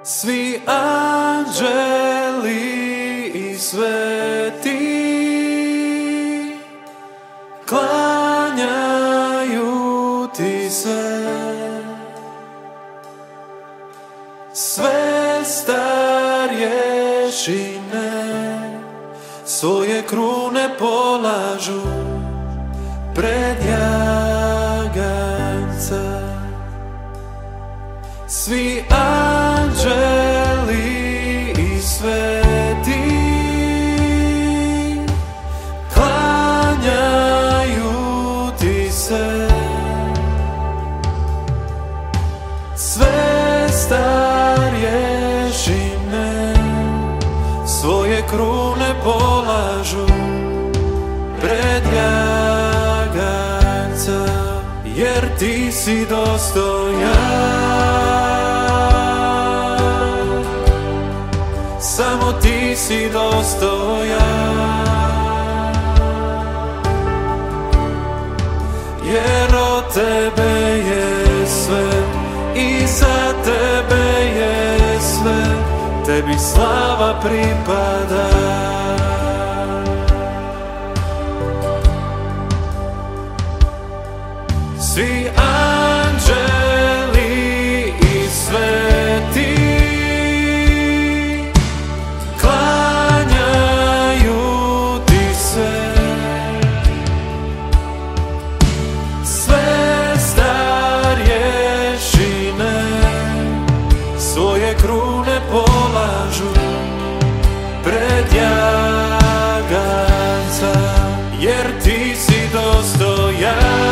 Svi anđeli i sveti klanjaju ti se, sve starješine svoje krune polažu pred jaganjca. Svi anđeli i sveti klanjaju ti se, sve starješine svoje krune polažu pred jaganjca, jer ti si dostojan. Samo ti si dostojan, jer od tebe je sve i za tebe je sve, tebi slava pripada. Svi anđeli i sveti klanjaju ti se, sve starješine svoje krune polažu pred jaganjca, jer ti si dostojan.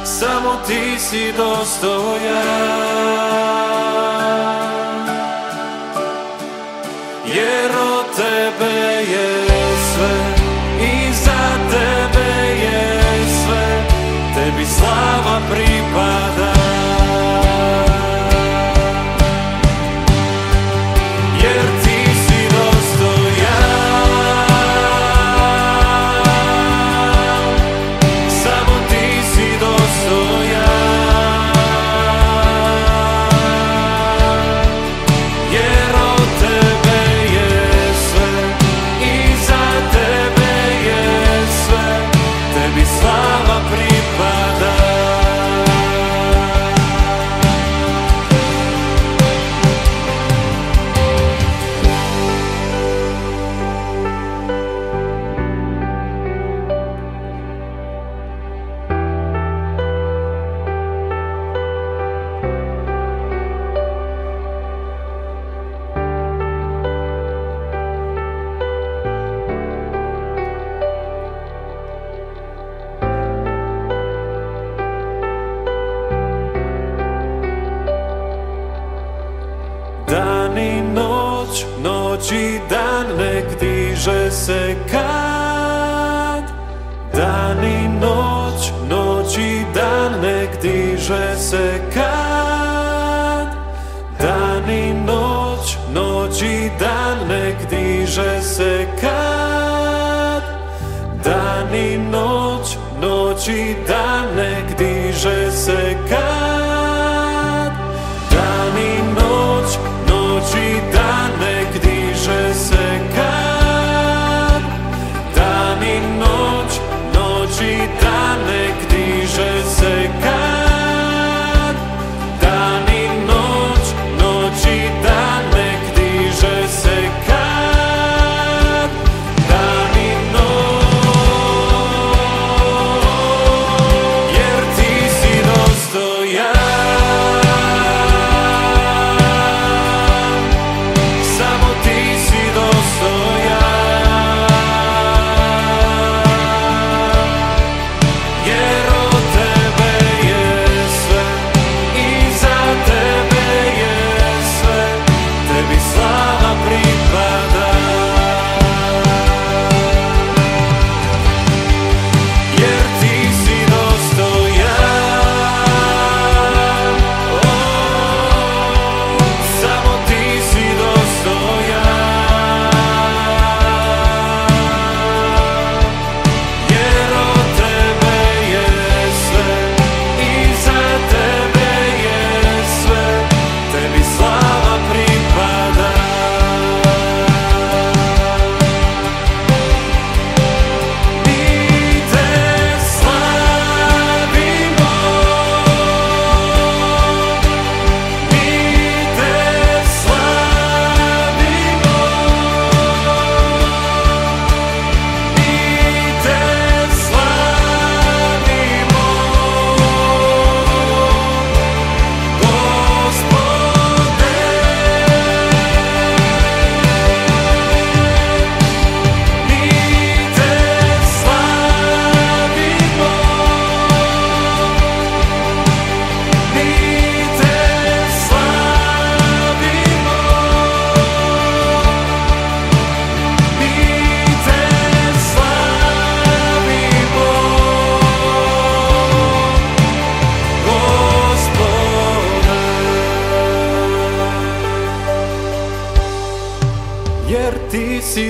Samo ti si dostojan, jer od tebe je sve i za tebe je sve, tebi slava pripada. Jer ti si dostojan, samo ti si dostojan, jer od tebe je sve i za tebe je sve, tebi slava pripada. Dan i noć, noć i dan nek diže se kad. Dan i noć, noć i dan nek diže se kad. Dan i noć, noć i dan nek diže se kad. Dan i noć, noć i dan nek diže se kad. Dan i noć, noć i dan nek diže se kad. Dan i noć, noć i dan nek diže se kad. Dan i noć, noć i dan nek diže se kad. Dan i noć, jer ti si dostojan.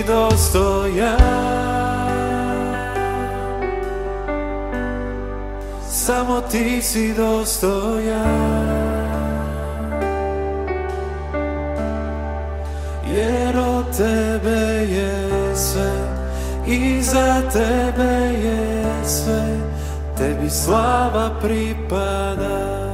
dostojan, samo ti si dostojan, jer od tebe je sve i za tebe je sve, tebi slava pripada.